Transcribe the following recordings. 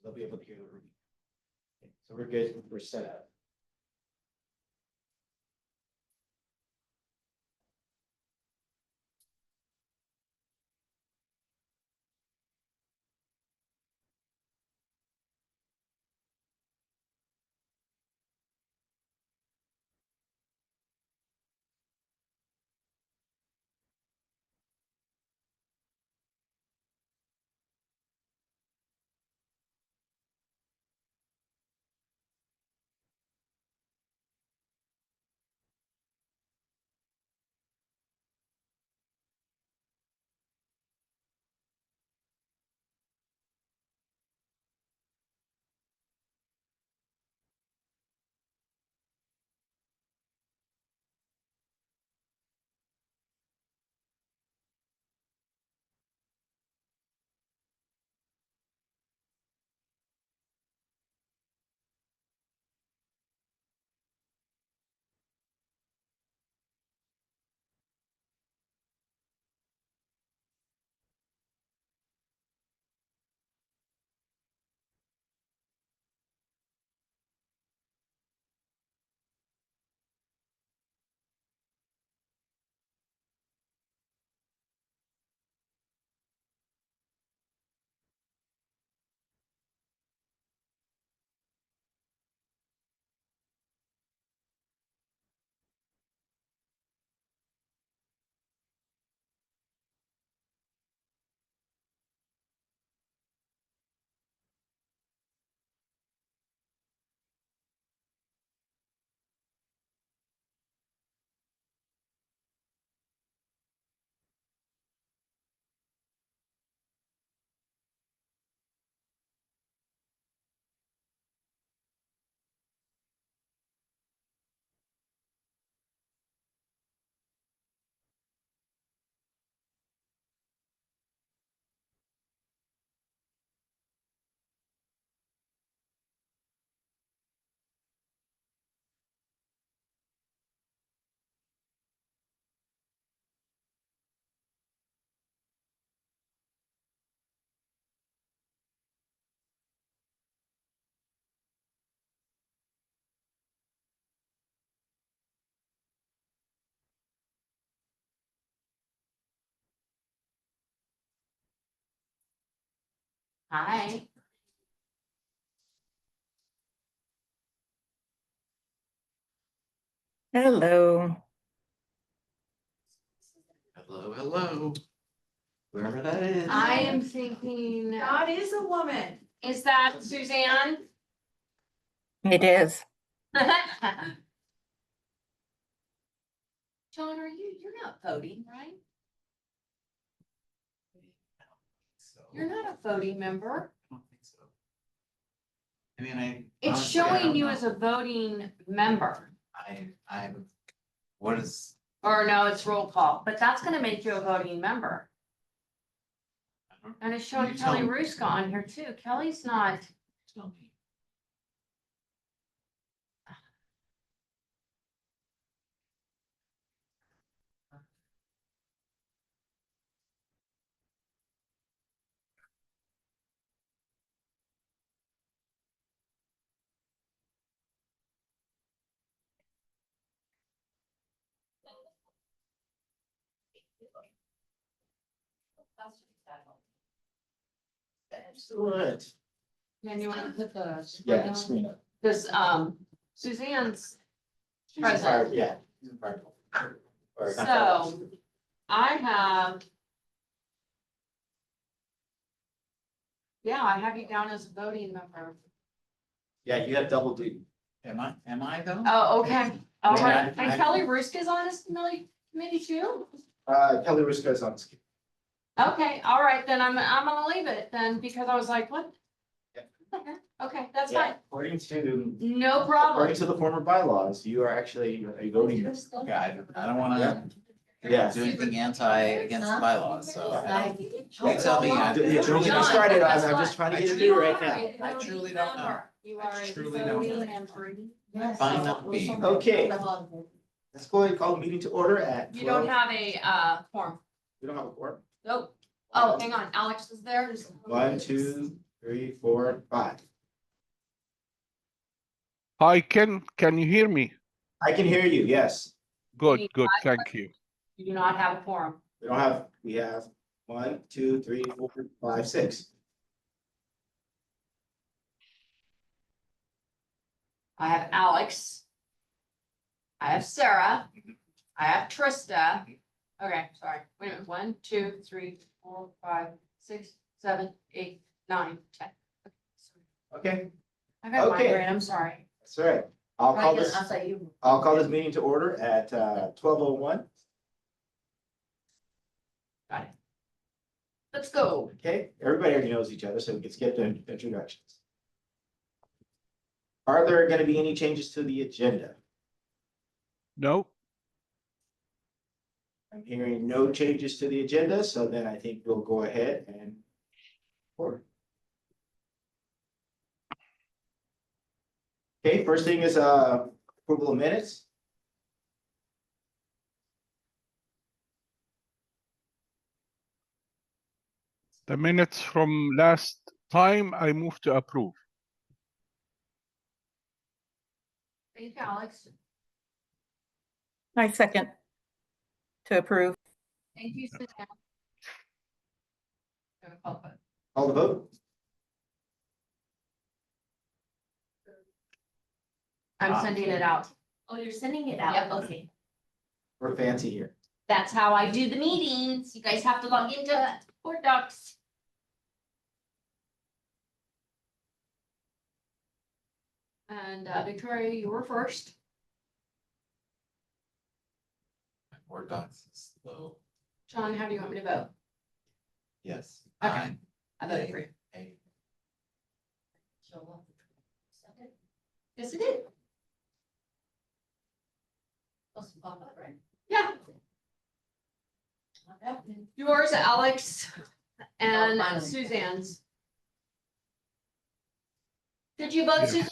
they'll be able to hear the room. Okay, so we're good, we're set up. Hi. Hello. Hello, hello. Whoever that is. I am thinking, God is a woman. is that Suzanne? It is. John, you're not voting, right? So, You're not a voting member. I don't think so. I mean, It's honestly, I showing don't you know. as a voting member. what is, Or no, it's roll call, but that's gonna make you a voting member. I don't And it's showing You tell Kelly me. Ruska on here too. Kelly's not. tell me. Excellent. And you wanna put the. Yeah, screen up. Cause, Suzanne's, She's Present. a fire, yeah. She's a fire. Or not fire. so I have. Yeah, I have you down as a voting member. Yeah, you have double duty. Am I though? Oh, okay. All Yeah, right. I- And Kelly Ruska's on this committee too? Kelly Ruska is on the schedule. Okay, all right, then I'm gonna leave it then, because I was like, what? Yeah. Okay, that's Yeah, fine. according to, No problem. according to the former bylaws, you are actually a voting member. Yeah, I don't wanna Yeah. do anything against the bylaws, so. Yeah. Tell me, Don't get me started, I'm just trying to get it through right now. I truly don't know. You are a Truly don't voting know. member. Fine not being. Okay. Let's go ahead and call the meeting to order at You don't 12. have a, form. We don't have a quorum. Nope. Oh, hang on, Alex is there. 1, 2, 3, 4, 5. Hi, Ken, can you hear me? I can hear you, yes. Good, need good, five thank you. You do not have a quorum. We have 1, 2, 3, 4, 5, 6. I have Alex. I have Sarah. I have Trista. Okay, sorry. Wait a minute. 1, 2, 3, 4, 5, 6, 7, 8, 9, 10. Okay, I got a Okay. migraine. I'm sorry. that's all right. I'll call Right, this, I'll say you. I'll call this meeting to order at 12:01. Got it. Let's go. Okay, everybody already knows each other, so we can skip the introductions. Are there going to be any changes to the agenda? No, I'm hearing no changes to the agenda, so then I think we'll go ahead and order. Okay, first thing is approval of minutes. the minutes from last time I moved to approve. Thank you, Alex. I second to approve. Thank you, Suzanne. Call the vote. I'm sending it out. Oh, you're sending it out, Yep. okay. We're fancy here. That's how I do the meetings. You guys have to log into Board Docs. And Victoria, you were first. Word docs is slow. John, how do you want me to vote? Yes. Okay. Aye. I voted for you. Aye. Yes, it did. Supposed to pop up, right? Yeah. Yours, Alex, and finally. Suzanne's. Did you vote, Yes. Suzanne?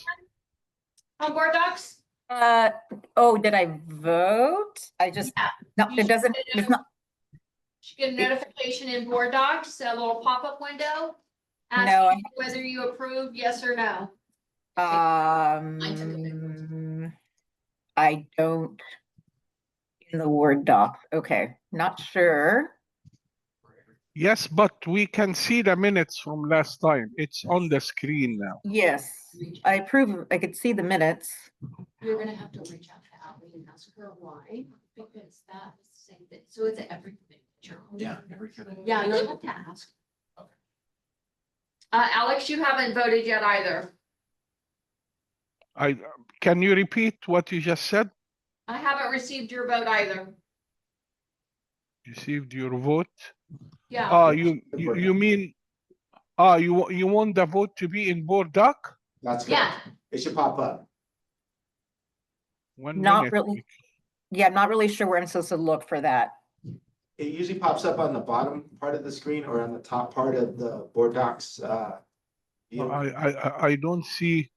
On Board Docs? Oh, did I vote? I just, Yeah. no, You it doesn't, should it's not, Should get a notification in Board Docs, a little pop-up window. No, Asking whether you approve, yes or no. I don't. In the Word doc, okay, not sure. Yes, but we can see the minutes from last time. It's on the screen now. Yes, I approve, I could see the minutes. You're gonna have to reach out to Ally and ask her why, because that is the same thing. So it's everything. Yeah. everything. Yeah, you have to ask. Okay. Alex, you haven't voted yet either. Can you repeat what you just said? I haven't received your vote either. Received your vote? Yeah, You mean, you want the vote to be in board doc? That's yeah. correct. It should pop up. 1 Not minute. really. Yeah, I'm not really sure where I'm supposed to look for that. It usually pops up on the bottom part of the screen or on the top part of the board docs. View. I don't see.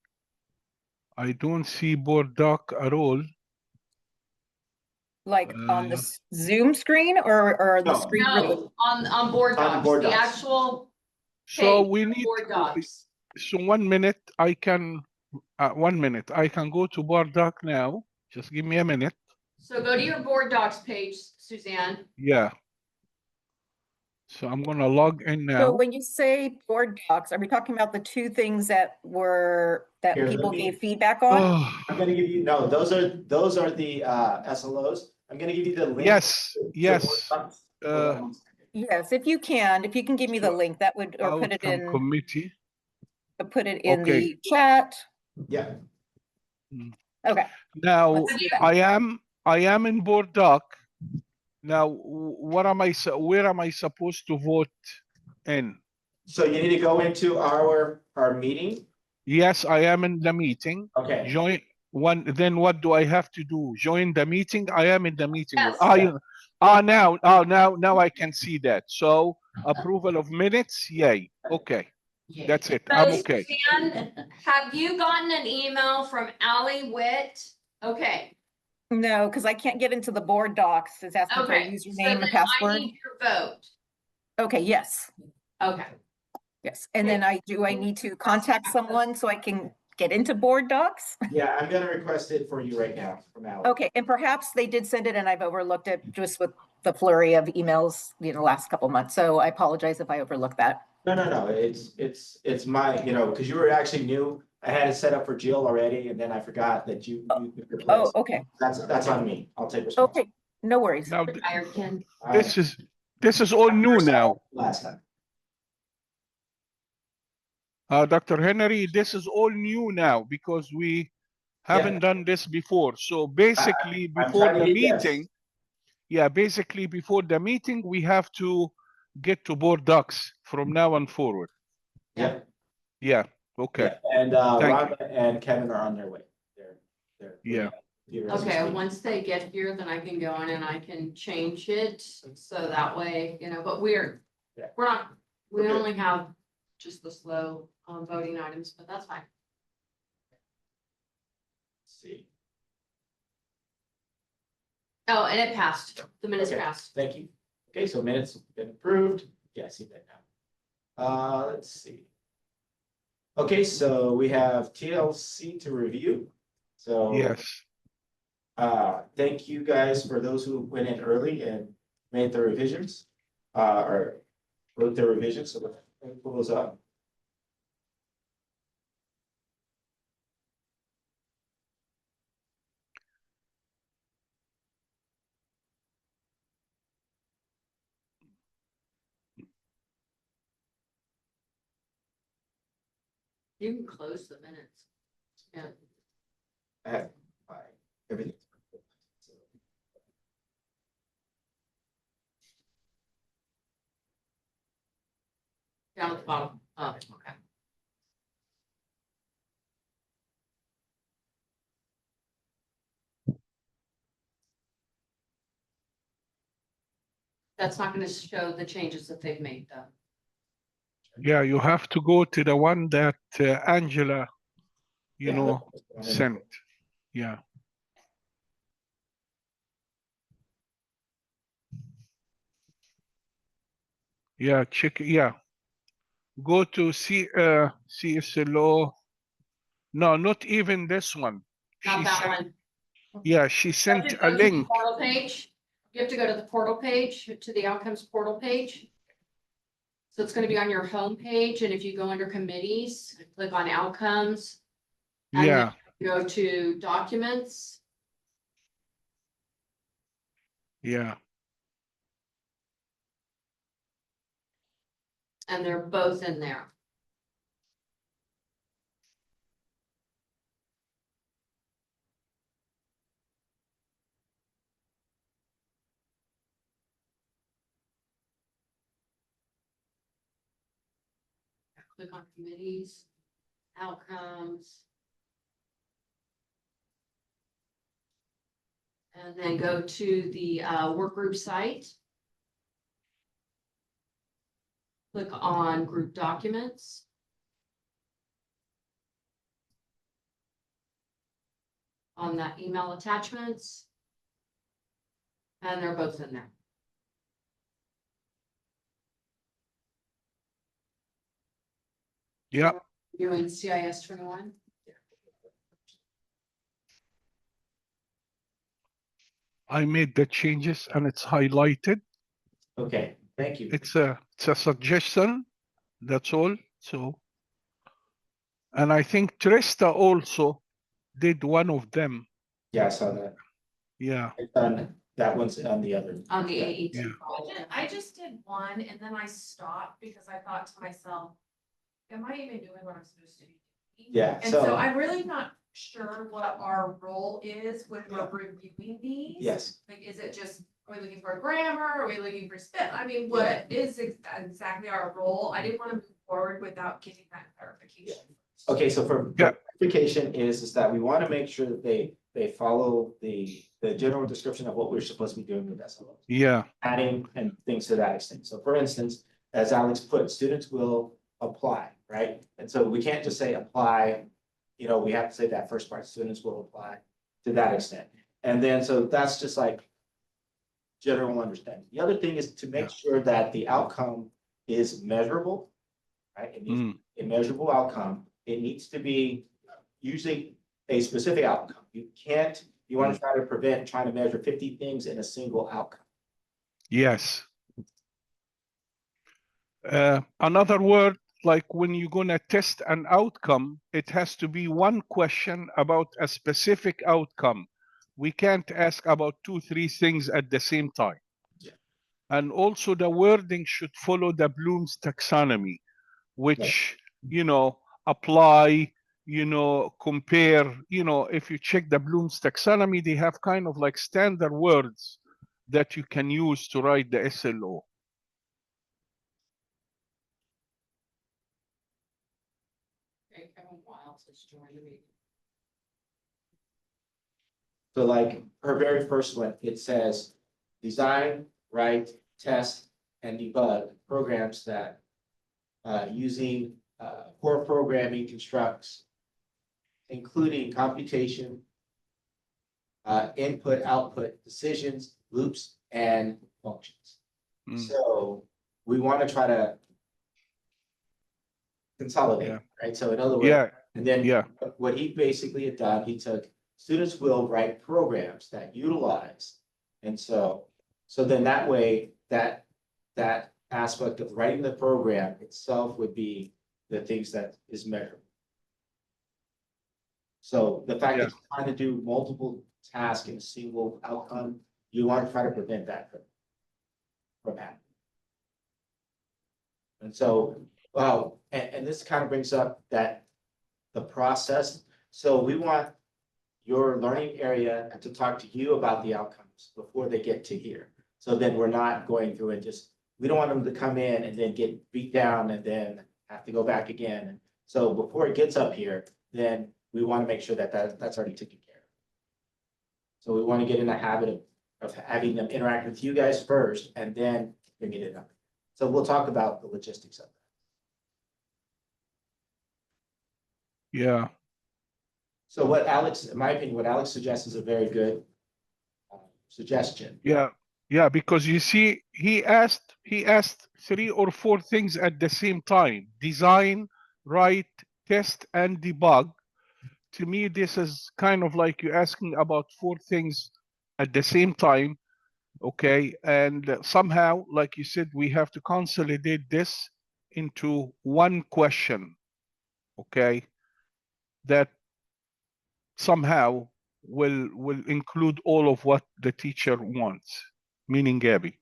I don't see board doc at all. Like on the Zoom screen or the No. screen? with the- No, on Board On Docs, Board the Docs. actual So page we of need. Board Docs. So 1 minute, I can. 1 minute, I can go to board doc now. Just give me a minute. So go to your Board Docs page, Suzanne. Yeah. So I'm gonna log in So now. when you say board docs, are we talking about the two things that Here, let people me- gave feedback on? Oh, I'm gonna give you, no, those are the SLOs. I'm gonna give you the link. yes, to yes. Board Docs. Hold on one second. Yes, if you give me the Sure. link, that would, or put it Outcome in, committee. the Okay. chat. Yeah, Okay. Now, let's do that. I am in board doc. Now, what am I, where am I supposed to vote in? so you need to go into our meeting. Yes, I am in the meeting. Okay, Join then what do I have to do? Join the meeting? I am in the meeting. Yes. Now I can see that. So approval of minutes, yay. Okay, that's it. I'm So okay. Suzanne, have you gotten an email from Ally Witt? Okay, No, because I can't get into the board docs. It's asking for a okay. So username then and I password. need your vote. Okay, yes. Okay. Yes, and then I need to contact someone so I can get into board docs? Yeah, I'm gonna request it for you right now from Alex. Okay, and perhaps they did send it and I've overlooked it just with the flurry of emails, last couple months. So I apologize if I overlooked that. No, it's my, because you were actually new. I had it set up for Jill already, and then I forgot that you took your Oh, place. okay, That's on me. I'll take responsibility. okay, no worries. Now, Retired Ken. this is all new now. Last time. Dr. Henry, this is all new now because we haven't done this before. So basically, I'm before trying to the be yes. meeting, basically before the meeting, we have to get to board docs from now on forward. Yeah, Yeah, okay, yeah, and Thank Rhonda and Kevin are on their way. They're. Yeah. here as we Okay, speak. once they get here, then I can go in and I can change it, so that way, but we're Yeah. not, we Okay. only have just the slow voting items, but that's fine. Let's see, Oh, and it passed, the minutes Okay. passed. thank you. Okay, so minutes have been approved. Yeah, I see that now. Let's see. Okay, so we have TLC to review. So. yes. Thank you guys for those who went in early and made the revisions, or wrote their revisions, so let's pull those up. You can close the minutes. Yeah, I have everything. down at the bottom. Oh, okay. That's not gonna show the changes that they've made, though. Yeah, you have to go to the one that Angela, sent. Yeah. Yeah, check. Yeah. Go to CSLO. No, not even this one. Not She that sent, one. yeah, she You have sent to a go to the link. Portal page. You have to go to the portal page, to the outcomes portal page. So it's gonna be on your home page, and if you go under committees, click on outcomes. And then Yeah, go to documents, yeah, and they're both in there. Click on committees, outcomes. And then go to the work group site. Click on group documents. On that email attachments. And they're both in there. yeah. You in CIS 21? I made the changes and it's highlighted. Okay, thank you. It's a suggestion. That's all. So, and I think Trista also did one of them. Yeah, I saw that. Yeah, It's done. That one's on the other. On the AET. Yeah. I just did one and then I stopped because I thought to myself, am I even doing what I'm supposed to be doing? Yeah, And so so, I'm really not sure what our role is when we're reviewing these. yes, Like, is it just, are we looking for grammar? Are we looking for spell? I mean, what is exactly our role? I didn't want to move forward without getting that clarification. okay, so for Yeah. clarification is that we want to make sure that they follow the general description of what we're supposed to be doing with SLOs. yeah, Adding and things to that extent. So for instance, as Alex put, students will apply, right? And so we can't just say apply, we have to say that first part, students will apply to that extent. And then, so that's just like general understanding. The other thing is to make Yeah. sure that the outcome is measurable, right? It needs a measurable outcome. It needs to be usually a specific outcome. You want to try to prevent trying to measure 50 things in a single outcome. Yes. Another word, like when you're gonna test an outcome, it has to be one question about a specific outcome. We can't ask about 2, 3 things at the same time. Yeah. And also the wording should follow the Bloom's taxonomy, which, apply, compare, if you check the Bloom's taxonomy, they have kind of like standard words that you can use to write the SLO. Okay, Kevin Wiles has joined the meeting. So like her very first one, it says design, write, test, and debug programs that using core programming constructs, including computation, input, output, decisions, loops, and functions. So we want to try to consolidate, Yeah. right? So in other words, Yeah, and then yeah. what he basically had done, he took students will write programs that utilize. And so then that way, that aspect of writing the program itself would be the things that is measurable. So the fact that you're trying to do multiple tasks in a single outcome, you want to try to prevent that from happening. And so, well, and this kind of brings up that the process. So we want your learning area to talk to you about the outcomes before they get to here. So then we're not going through and we don't want them to come in and then get beat down and then have to go back again. So before it gets up here, then we want to make sure that that's already taken care of. So we want to get in the habit of having them interact with you guys first and then bringing it up. So we'll talk about the logistics of that. Yeah. So what Alex, in my opinion, what Alex suggests is a very good suggestion. Yeah, because you see, he asked 3 or 4 things at the same time: design, write, test, and debug. To me, this is kind of like you're asking about 4 things at the same time. Okay, and somehow, like you said, we have to consolidate this into one question. Okay, that somehow will include all of what the teacher wants, meaning Gabby.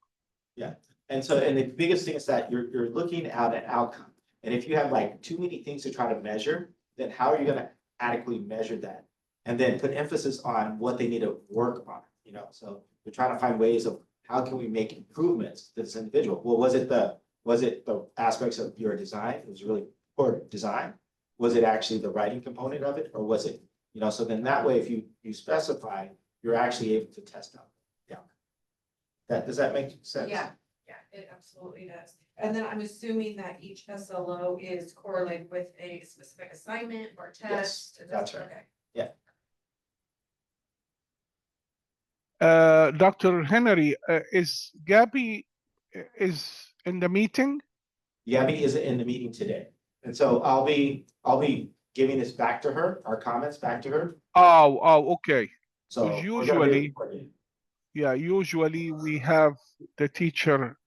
Yeah, and the biggest thing is that you're looking at an outcome. And if you have like too many things to try to measure, then how are you going to adequately measure that? And then put emphasis on what they need to work on, so we're trying to find ways of how can we make improvements to this individual? Well, was it the aspects of your design? It was really poor design. Was it actually the writing component of it, or was it, so then that way, if you specify, you're actually able to test out the outcome. Does that make sense? Yeah, it absolutely does. And then I'm assuming that each SLO is correlated with a specific assignment or test. Yes, that's right. Okay. Dr. Henry, is Gabby is in the meeting? Gabby is in the meeting today. And so I'll be giving this back to her, our comments back to her. Oh, okay. So Because usually we have the teacher,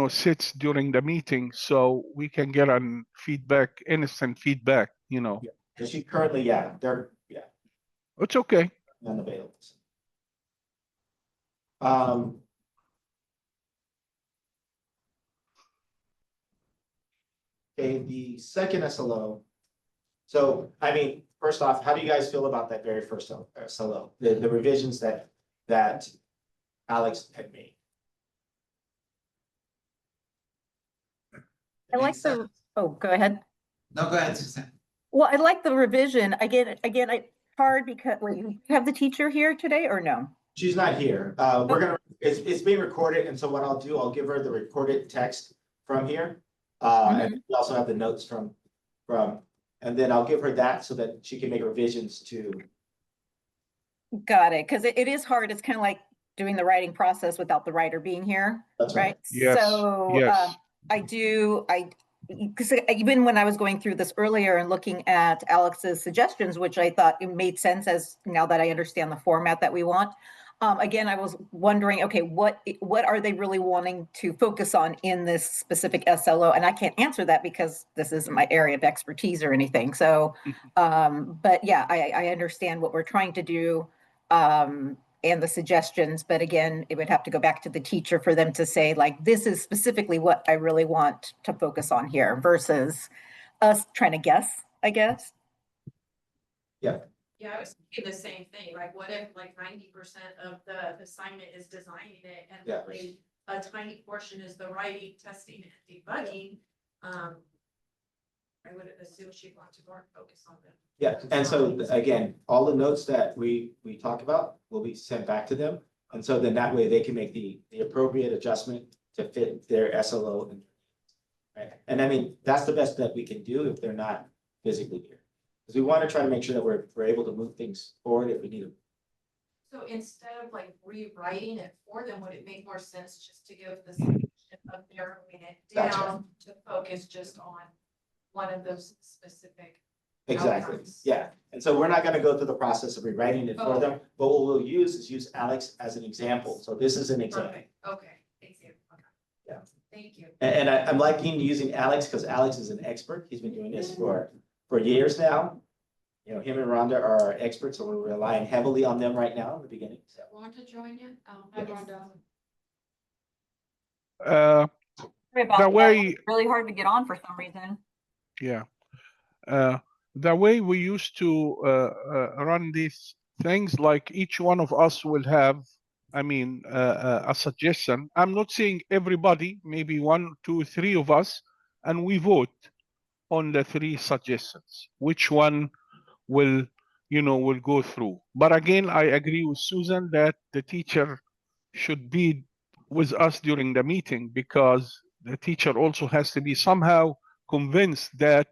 sits during the meeting so we can get on feedback, instant feedback, Because she currently, they're It's okay. unavailable. Okay, the second SLO. So, I mean, first off, how do you guys feel about that very first SLO, the revisions that Alex had made? I like oh, go ahead. No, go ahead, Suzanne. Well, I like the revision. Again, it's hard because, wait, you have the teacher here today or no? She's not here. It's being recorded, and so what I'll do, I'll give her the recorded text from here. And we also have the notes from, and then I'll give her that so that she can make revisions to. Got it, because it is hard. It's kind of like doing the writing process without the writer being here, That's right? Yes, So yes. because even when I was going through this earlier and looking at Alex's suggestions, which I thought it made sense as now that I understand the format that we want. Again, I was wondering, okay, what are they really wanting to focus on in this specific SLO? And I can't answer that because this isn't my area of expertise or anything. So, but yeah, I understand what we're trying to do. And the suggestions, but again, it would have to go back to the teacher for them to say, like, this is specifically what I really want to focus on here versus us trying to guess, I guess. Yeah, I was thinking the same thing, like what if like 90% of the assignment is designing it and Yeah. only a tiny portion is the writing, testing and debugging? I would assume she'd want to more focus on them. Yeah, and so again, all the notes that we talk about will be sent back to them. And so then that way they can make the appropriate adjustment to fit their SLO. Right, and I mean, that's the best that we can do if they're not physically here. Because we want to try to make sure that we're able to move things forward if we need to. So instead of like rewriting it for them, would it make more sense just to give the suggestion of narrowing it Gotcha. down to focus just on one of those specific? Exactly, outcomes? yeah. And so we're not gonna go through the process of rewriting it for them, but what we'll use is use Alex as an example. So this is an example. Perfect, okay, example, okay. Yeah. Thank you. And I'm liking using Alex because Alex is an expert. He's been doing this for years now. You know, him and Rhonda are our experts, so we're relying heavily on them right now in the beginning. So, Want to join you? Hi, Yes. Rhonda. Sorry about The that. way, It's really hard to get on for some reason. yeah, the way we used to run these things, like each one of us will have, I mean, a suggestion. I'm not saying everybody, maybe 1, 2, 3 of us, and we vote on the 3 suggestions. Which one will, will go through? But again, I agree with Susan that the teacher should be with us during the meeting, because the teacher also has to be somehow convinced that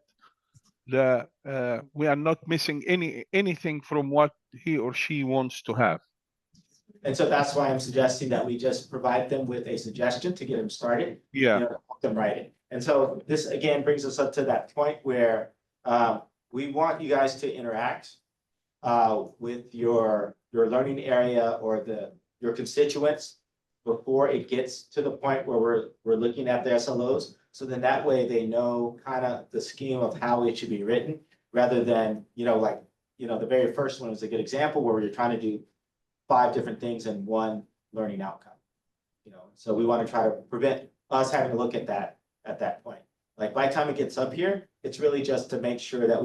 we are not missing anything from what he or she wants to have. and so that's why I'm suggesting that we just provide them with a suggestion to get them started. Yeah. Help them write it. And so this again brings us up to that point where we want you guys to interact with your learning area or your constituents before it gets to the point where we're looking at the SLOs. So then that way they know kind of the scheme of how it should be written, rather than, the very first one is a good example where you're trying to do 5 different things in one learning outcome. So we want to try to prevent us having to look at that at that point. Like by the time it gets up here, it's really just to make sure that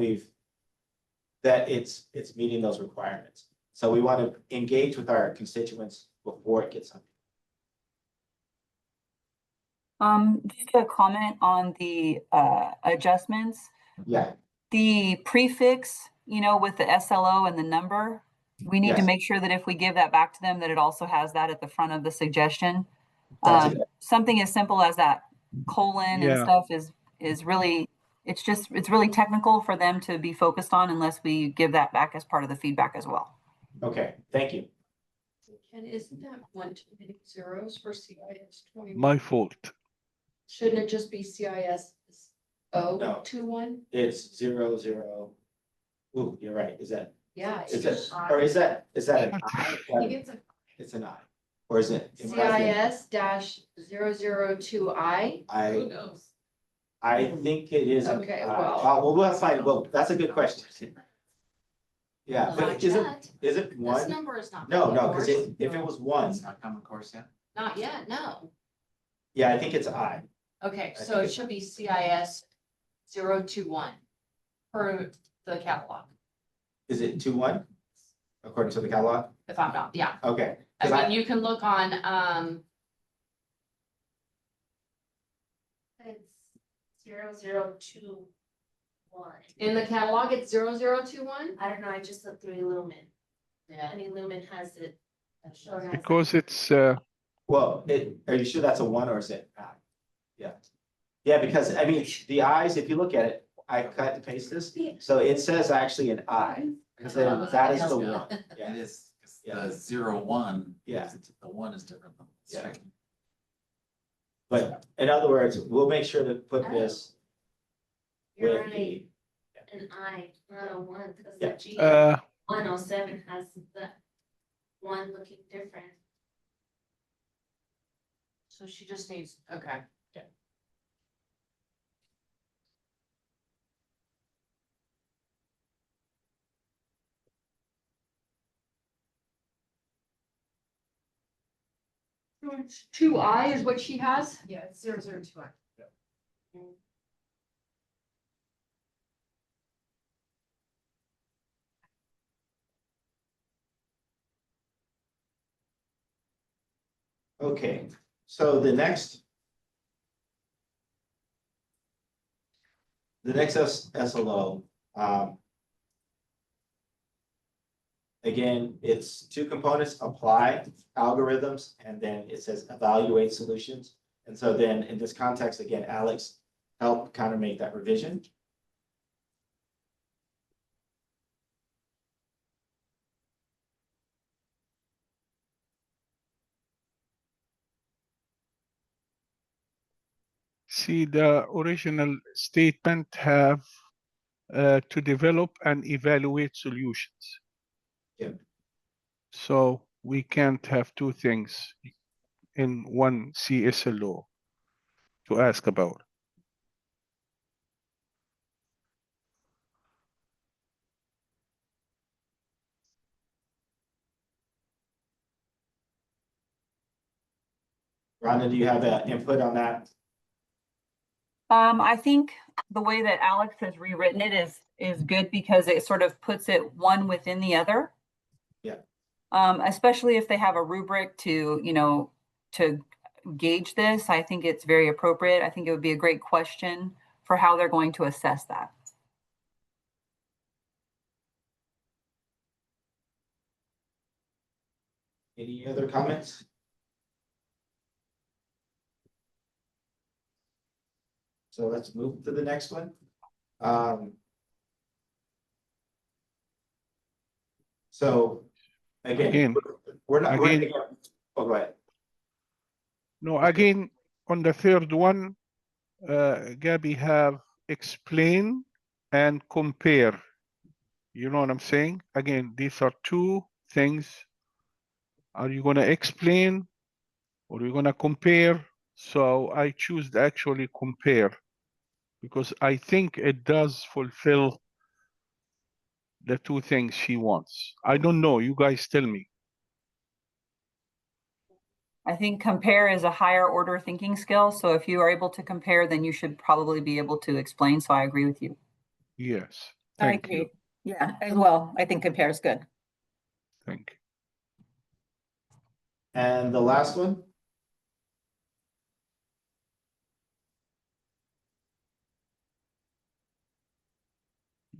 it's meeting those requirements. So we want to engage with our constituents before it gets up. Just a comment on the adjustments. Yeah, The prefix, with the SLO and the number, we need to Yes. make sure that if we give that back to them, that it also has that at the front of the suggestion. That's it. Something as simple as that colon and Yeah. stuff is really, it's really technical for them to be focused on unless we give that back as part of the feedback as well. Okay, thank you. And isn't that 1 too many zeros for CIS 21? My fault. Shouldn't it just be CIS No. 021? It's 00. Ooh, you're right. Is that Yeah. is that an I? I think it's a It's an I, or is it? CIS-002I. who I knows? think it is. an Okay, I. well. We'll have to find. Well, that's a good question. Yeah, but Not is it yet. This one? number is not. No, common because core. if it was one, It's not common course yet? Not yet, no. yeah, I think it's I. Okay, I so think it should be CIS 021 for the catalog, Is it 2-1? According to the catalog? if I'm not, yeah. Okay. I 'Cause mean, you can look on, It's 0021. in the catalog, it's 0021? I don't know, I just looked through Illumin, Yeah. and Illumin has it. Sure has Because it's Well, are you sure that's a 1 or is it I? Yeah. Yeah, because I mean, the I's, if you look at it, I cut and paste this, so it says actually an I, because then that is the 1. It Yeah, is, 'cause Yeah. the 01. Yeah. The 1 is different than the Yeah. second. but in other words, we'll make sure to put this You're with right, the, an I, not a one, because Yeah. the G Uh, 107 has the one looking different. So she just needs, okay. Two I is what she has? Yeah, it's 002. okay, so the next SLO, again, it's two components, apply algorithms, and then it says evaluate solutions. And so then in this context, again, Alex helped kind of make that revision. see, the original statement have to develop and evaluate solutions. Yeah. So we can't have two things in one CSLO to ask about. Rhonda, do you have an input on that? I think the way that Alex has rewritten it is good because it sort of puts it one within the other. Yeah. Especially if they have a rubric to, to gauge this, I think it's very appropriate. I think it would be a great question for how they're going to assess that. Any other comments? So let's move to the next one. So again, we're not, Again. oh, go ahead. No, again, on the third one, Gabby have explain and compare. You know what I'm saying? Again, these are two things. Are you going to explain or are you going to compare? So I choose to actually compare because I think it does fulfill the two things she wants. I don't know. You guys tell me. I think compare is a higher order thinking skill. So if you are able to compare, then you should probably be able to explain. So I agree with you. Yes. I Thank agree. you. Yeah, as well. I think compare is good. Thank you. And the last one?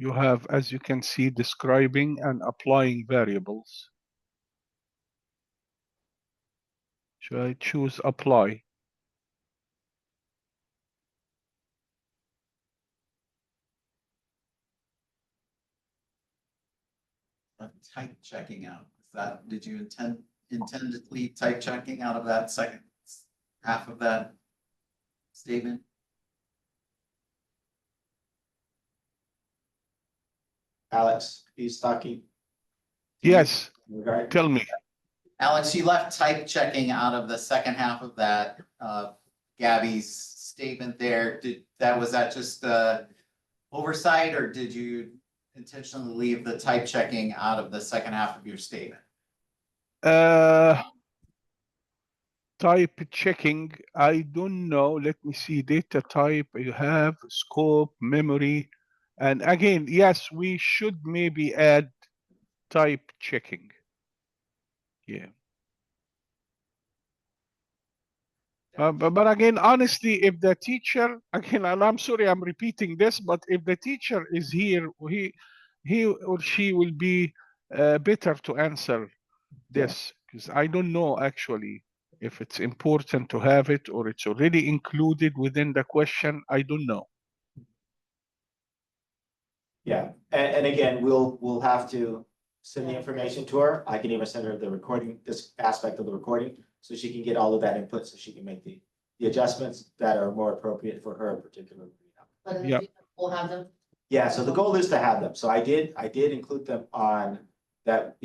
You have, as you can see, describing and applying variables. Should I choose apply? Type checking out. Is that, did you intendedly type checking out of that second half of that statement? Alex, he's talking. Yes. Regard, Tell me. Alex, you left type checking out of the second half of that, Gabby's statement there. Was that just oversight, or did you intentionally leave the type checking out of the second half of your statement? Type checking, I don't know. Let me see. Data type, you have scope, memory. And again, yes, we should maybe add type checking. Yeah. But again, honestly, if the teacher, again, and I'm sorry I'm repeating this, but if the teacher is here, he or she will be better to answer this, because I don't know actually if it's important to have it or it's already included within the question. I don't know. yeah, and again, we'll have to send the information to her. I can even send her the recording, this aspect of the recording, so she can get all of that input, so she can make the adjustments that are more appropriate for her particular. But in the Yeah. future, We'll have them. Yeah, so the goal is to have them. So I did include them on that,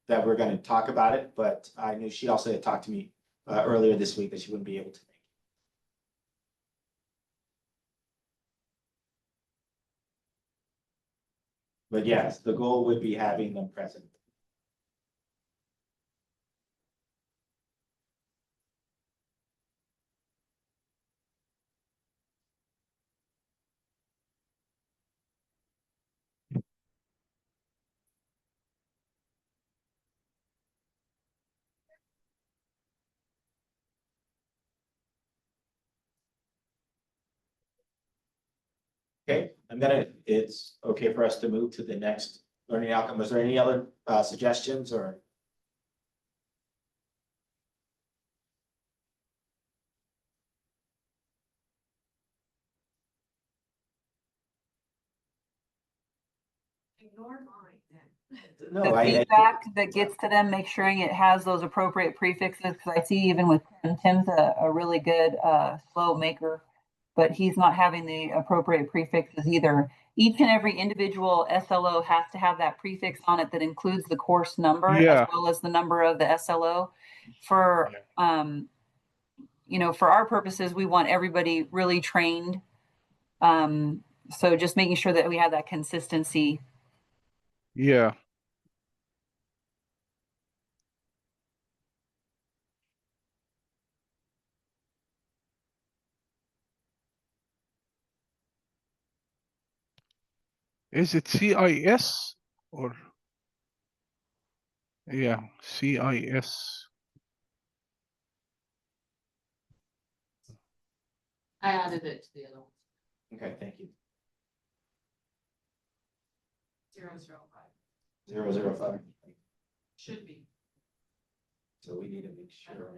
that we're gonna talk about it, but I knew she also had talked to me earlier this week that she wouldn't be able to make it. But yes, the goal would be having them present. Okay, it's okay for us to move to the next learning outcome. Was there any other suggestions or? Ignore mine then. No, The feedback that gets to them, make sure it has those appropriate prefixes, because I see even with Tim's a really good SLO maker, but he's not having the appropriate prefixes either. Each and every individual SLO has to have that prefix on it that includes the course number as Yeah. well as the number of the SLO. For for our purposes, we want everybody really trained. So just making sure that we have that consistency. Yeah. Is it CIS or? Yeah, CIS. I added it to the other one. Okay, thank you. 005. 005. Should be. So we need to make sure.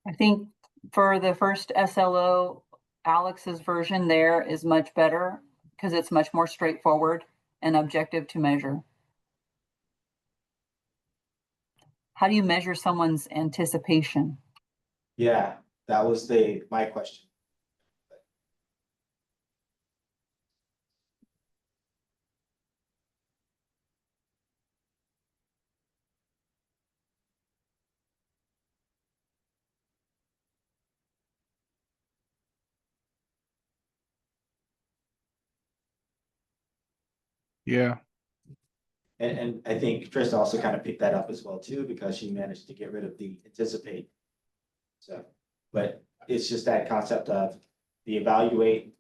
I think for the first SLO, Alex's version there is much better because it's much more straightforward and objective to measure. How do you measure someone's anticipation? Yeah, that was my question. Yeah. And I think Trista also kind of picked that up as well too, because she managed to get rid of the anticipate. So, but it's just that concept of the evaluate.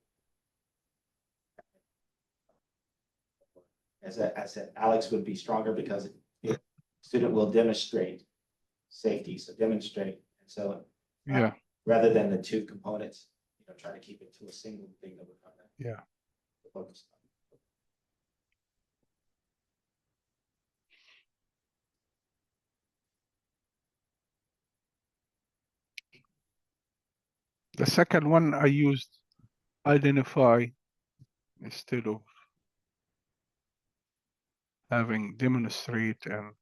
As I said, Alex would be stronger because student will demonstrate safety, so demonstrate. And so Yeah. rather than the two components, try to keep it to a single thing that we're trying to Yeah. focus on. The second one I used identify instead of having demonstrate and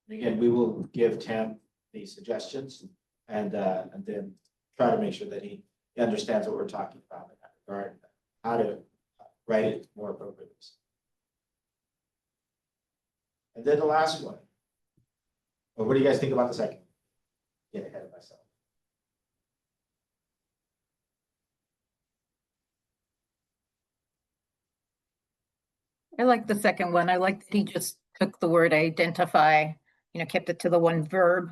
Again, we will give Tim the suggestions and then try to make sure that he understands what we're talking about in that regard, how to write it more appropriately. And then the last one. Well, what do you guys think about the second? Get ahead of myself. I like the second one. I like that he just took the word identify, kept it to the one verb.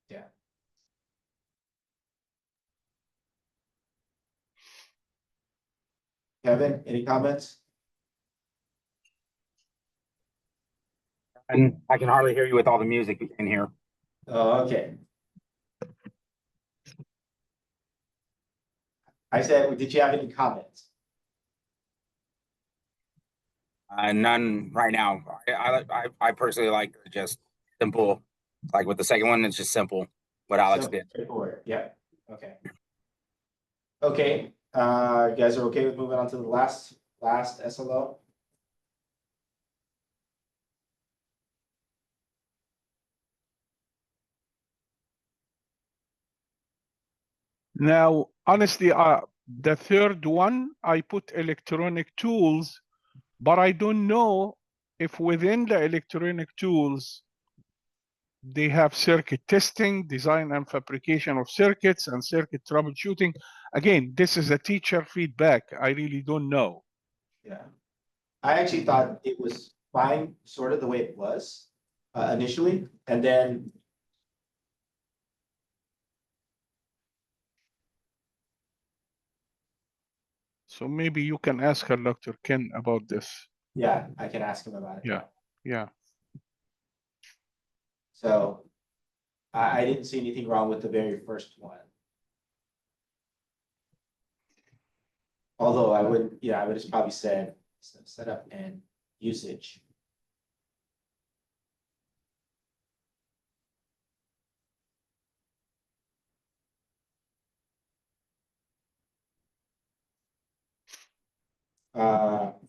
Yeah. Kevin, any comments? And I can hardly hear you with all the music in here. Oh, okay. I said, did you have any comments? None right now. I personally like just simple, like with the second one, it's just simple, what Alex Simple, did. straightforward, yeah, okay. Okay, you guys are okay with moving on to the last SLO? Now, honestly, the third one, I put electronic tools, but I don't know if within the electronic tools, they have circuit testing, design and fabrication of circuits, and circuit troubleshooting. Again, this is a teacher feedback. I really don't know. Yeah. I actually thought it was fine, sort of the way it was initially, and then So maybe you can ask her, Dr. Ken, about this. yeah, I can ask him about it. Yeah, yeah. So I didn't see anything wrong with the very first one. Although I would, yeah, I would have probably said setup and usage.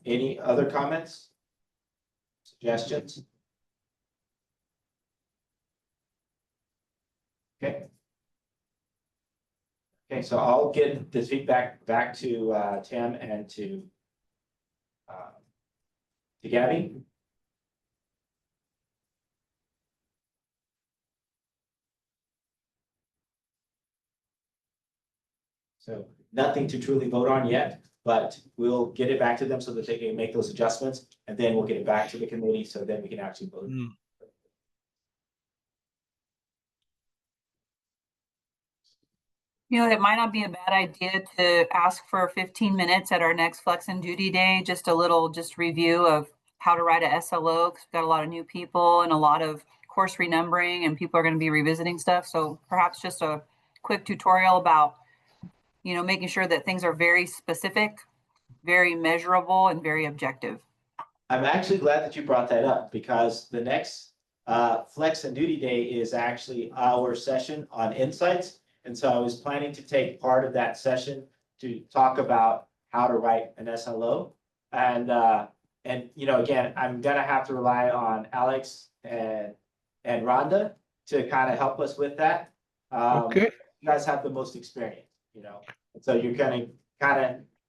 Any other comments? Suggestions? Okay. Okay, so I'll get this feedback back to Tim and to Gabby. So nothing to truly vote on yet, but we'll get it back to them so that they can make those adjustments, and then we'll get it back to the committee, so then we can actually vote. Mm. You know, it might not be a bad idea to ask for 15 minutes at our next Flex and Duty Day, just a little just review of how to write a SLO, because we've got a lot of new people and a lot of course renumbering, and people are going to be revisiting stuff. So perhaps just a quick tutorial about, you know, making sure that things are very specific, very measurable, and very objective. I'm actually glad that you brought that up, because the next Flex and Duty Day is actually our session on insights. And so I was planning to take part of that session to talk about how to write an SLO. And you know, again, I'm gonna have to rely on Alex and Rhonda to kind of help us with that. Okay. You guys have the most experience, you know, and so you're gonna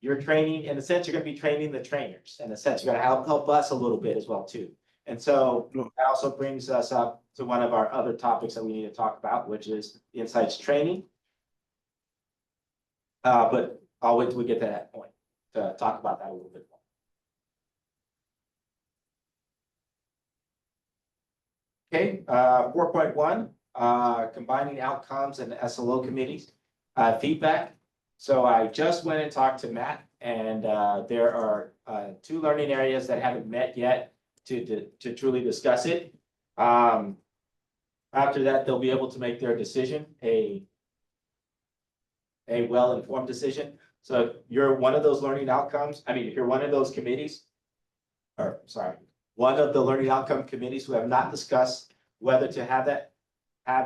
you're training, in a sense, you're gonna be training the trainers. In a sense, you're gonna help us a little bit as well too. And so that also brings us up to one of our other topics that we need to talk about, which is the insights training. But I'll wait till we get to that point to talk about that a little bit more. Okay, 4.1, combining outcomes and SLO committees, feedback. So I just went and talked to Matt, and there are 2 learning areas that haven't met yet to truly discuss it. After that, they'll be able to make their decision, a well-informed decision. So if you're one of those learning outcomes, I mean, if you're one of those committees, or sorry, one of the learning outcome committees who have not discussed whether to have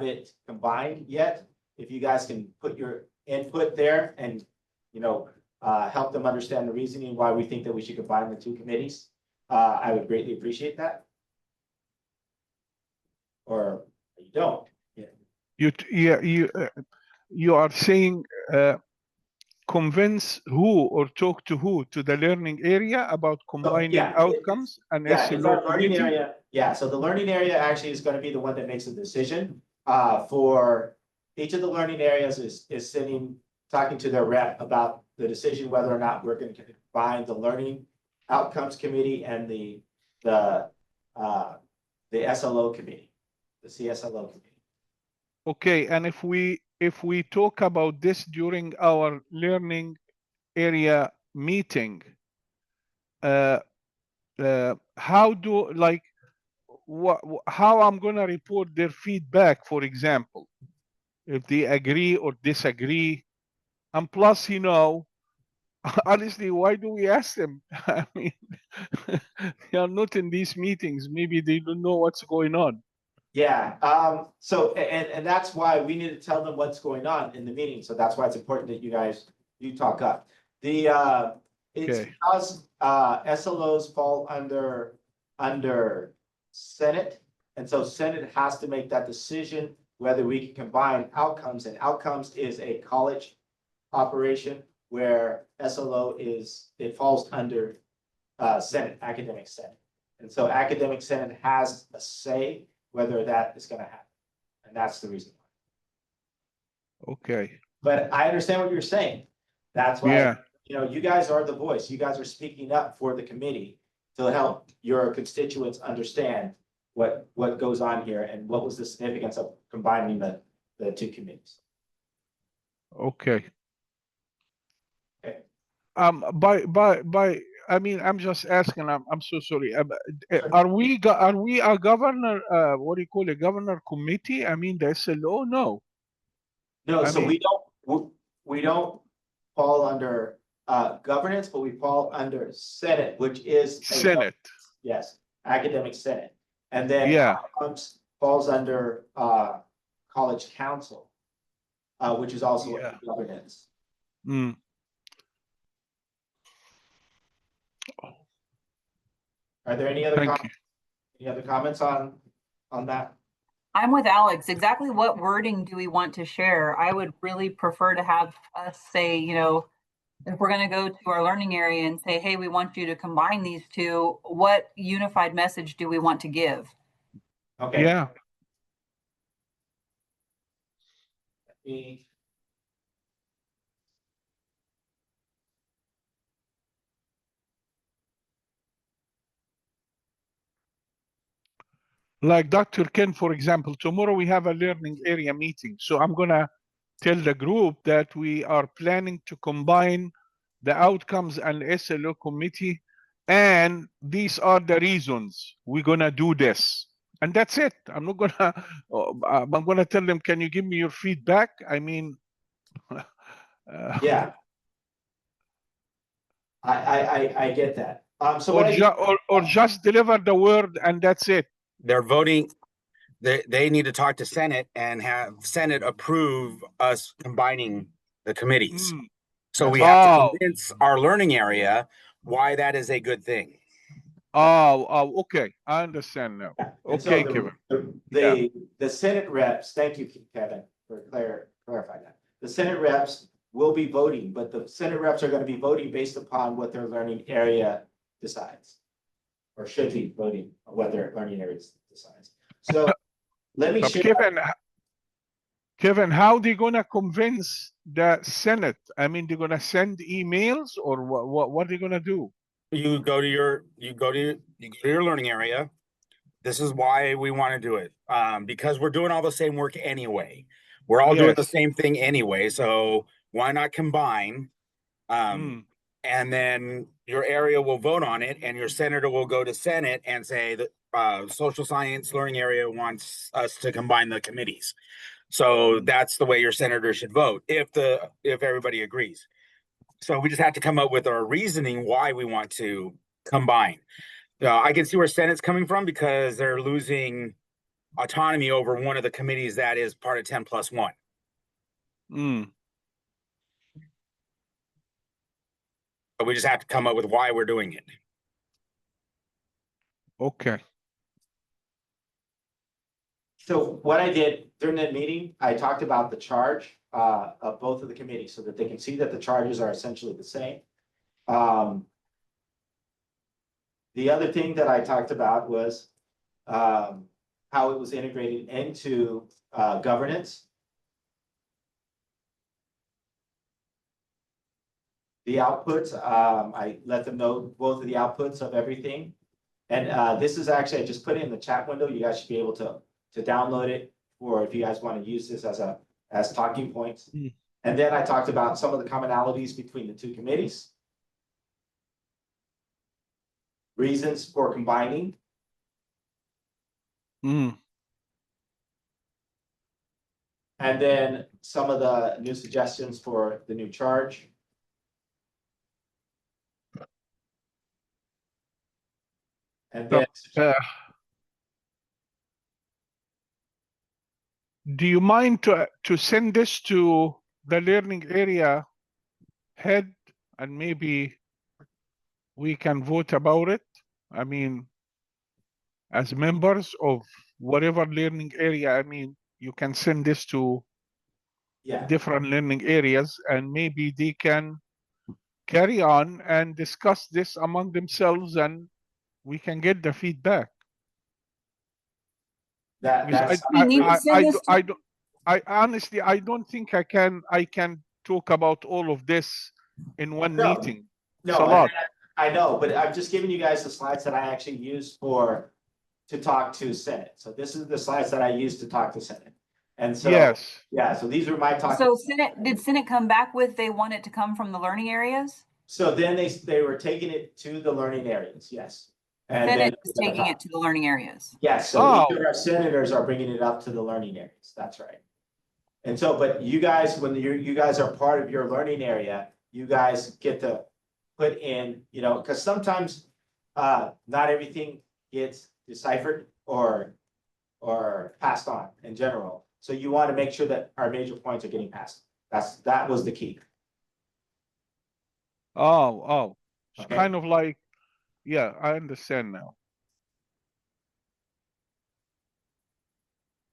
it combined yet, if you guys can put your input there and, you know, help them understand the reasoning why we think that we should combine the 2 committees, I would greatly appreciate that. Or you don't. You are saying convince who or talk to who, to the learning area about combining yeah, outcomes and Yeah, it's SLO our learning committee? area. Yeah, so the learning area actually is gonna be the one that makes the decision. For each of the learning areas is talking to their rep about the decision whether or not we're gonna combine the learning outcomes committee and the SLO committee, the CSLO committee. Okay, and if we talk about this during our learning area meeting, how do, like, how I'm gonna report their feedback, for example, if they agree or disagree? And plus, you know, honestly, why do we ask them? I mean, they are not in these meetings. Maybe they don't know what's going on. Yeah, so, and that's why we need to tell them what's going on in the meeting, so that's why it's important that you talk up. It's Okay. because, SLOs fall under Senate, and so Senate has to make that decision whether we can combine outcomes, and outcomes is a college operation where SLO it falls under, Senate, Academic Senate. And so Academic Senate has a say whether that is gonna happen. And that's the reason why. Okay. But I understand what you're saying. That's why, Yeah. you know, you guys are the voice. You guys are speaking up for the committee to help your constituents understand what goes on here and what was the significance of combining the two committees. Okay. Okay. I mean, I'm just asking. I'm so sorry. Are we a governor? What do you call it? Governor committee? I mean, the SLO? No. No, I so mean, we don't fall under governance, but we fall under Senate, which is Senate. yes, Academic Senate. And then Yeah. outcomes falls under College Council, which is also Yeah. governance. Mm. Are there any other Thank you. any other comments on that? I'm with Alex. Exactly what wording do we want to share? I would really prefer to have us say, you know, if we're going to go to our learning area and say, hey, we want you to combine these two, what unified message do we want to give? Okay. Yeah. Like Dr. Ken, for example, tomorrow we have a learning area meeting. So I'm going to tell the group that we are planning to combine the outcomes and SLO committee. And these are the reasons we're going to do this. And that's it. I'm not going to, I'm going to tell them, can you give me your feedback? I mean, Yeah. I get that. So what or just deliver the word and that's it. They're voting. They need to talk to Senate and have Senate approve us combining the committees. Mm. So we have to Oh, convince our learning area why that is a good thing. okay. I understand now. and Okay, so Kevin. the Senate reps, thank you, Kevin, for clarifying that. The Senate reps will be voting, but the Senate reps are going to be voting based upon what their learning area decides. Or should be voting on what their learning area decides. So let me share. Kevin, how they gonna convince the Senate? I mean, they're gonna send emails or what are they gonna do? You go to your learning area. This is why we want to do it. Because we're doing all the same work anyway. We're all doing the Yes. same thing anyway. So why not combine? And then your area will vote on it, and your senator will go to Senate and say that social science learning area wants us to combine the committees. So that's the way your senator should vote if everybody agrees. So we just have to come up with our reasoning why we want to combine. I can see where Senate's coming from because they're losing autonomy over one of the committees that is part of 10+1. But we just have to come up with why we're doing it. Okay. So what I did during that meeting, I talked about the charge of both of the committees so that they can see that the charges are essentially the same. The other thing that I talked about was how it was integrated into governance. The outputs, I let them know both of the outputs of everything. And this is actually, I just put it in the chat window. You guys should be able to download it, or if you guys want to use this as talking points. And then I talked about some of the commonalities between the two committees. reasons for combining, Mm. and then some of the new suggestions for the new charge. And then, Uh, do you mind to send this to the learning area head and maybe we can vote about it? I mean, as members of whatever learning area, I mean, you can send this to yeah, different learning areas and maybe they can carry on and discuss this among themselves and we can get the feedback. Because that's. We need to send this to- I honestly, I don't think I can talk about all of this in one No, meeting. No, It's a lot. I know, but I'm just giving you guys the slides that I actually used to talk to Senate. So this is the slides that I used to talk to Senate. And so, Yes. yeah, so these are my talk. So did Senate come back with, they want it to come from the learning areas? So then they were taking it to the learning areas, yes. And then. Senate is taking it to the learning areas. Yes, so Oh. each of our senators are bringing it up to the learning areas, that's right. And so, but you guys, when you guys are part of your learning area, you guys get to put in, because sometimes not everything gets deciphered or passed on in general. So you want to make sure that our major points are getting passed. That was the key. Oh. It's Okay. kind of like, yeah, I understand now.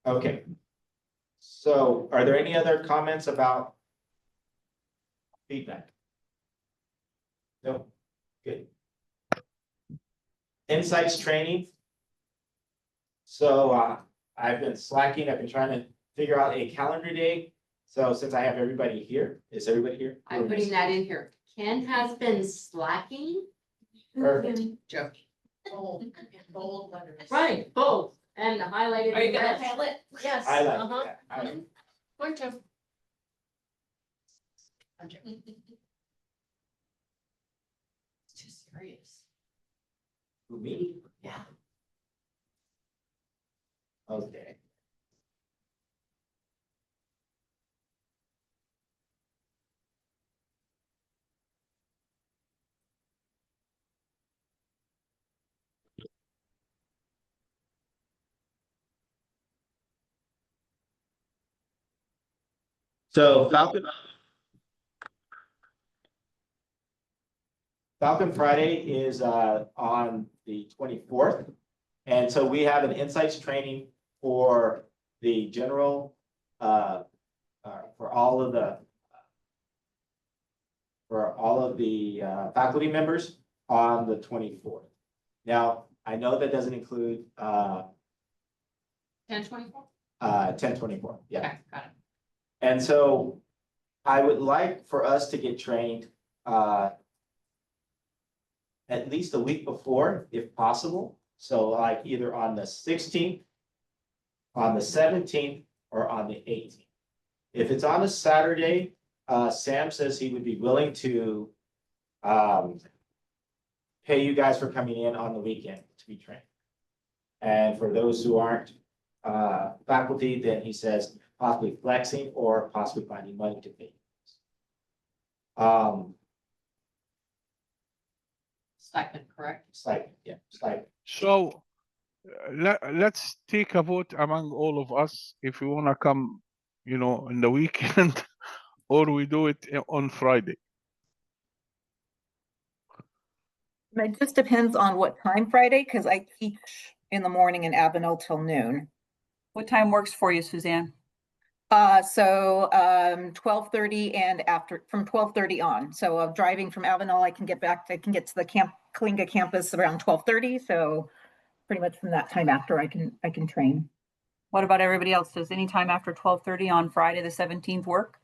Okay. So are there any other comments about feedback? No, good. Insights training. So I've been slacking. I've been trying to figure out a calendar day. So since I have everybody here, is everybody here? I'm putting that in here. Ken has been slacking. Perfect. Joke. Bold letters. Right, both, and highlighted. Are you in gonna red. highlight? Yes. I like uh-huh. that. I like- Going to. I'm joking. It's too serious. Who, me? Yeah. Okay. So Falcon Friday is on the 24th. And so we have an insights training for the general, for all of the faculty members on the 24th. Now, I know that doesn't include 10:24? 10/24, yeah. Okay, got it. And so I would like for us to get trained at least a week before, if possible. So like either on the 16th, on the 17th, or on the 18th. If it's on a Saturday, Sam says he would be willing to pay you guys for coming in on the weekend to be trained. And for those who aren't faculty, then he says possibly flexing or possibly finding money to pay. Stipend, correct? Stipend, yeah, stipend. So let's take a vote among all of us if we want to come, in the weekend or we do it on Friday. It just depends on what time Friday, because I teach in the morning in Avenel till noon. What time works for you, Suzanne? So 12:30 and from 12:30 on. So driving from Avenel, I can get to the Kalinga campus around 12:30. So pretty much from that time after I can train. What about everybody else? Does any time after 12:30 on Friday, the 17th work?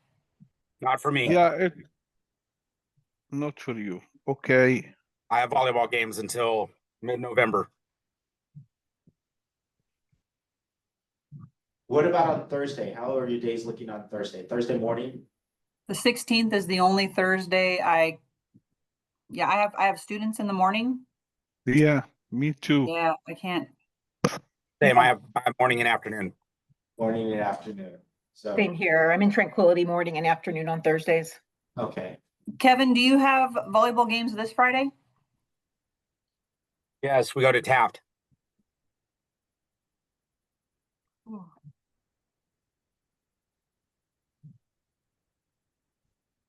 Not for me. Yeah, not for you. Okay. I have volleyball games until mid-November. What about on Thursday? How are your days looking on Thursday? Thursday morning? The 16th is the only Thursday I have students in the morning. Yeah, me too. Yeah, I can't. Same, I have morning and afternoon. Morning and afternoon. So, Same here. I'm in Tranquility morning and afternoon on Thursdays. okay. Kevin, do you have volleyball games this Friday? Yes, we go to Taft.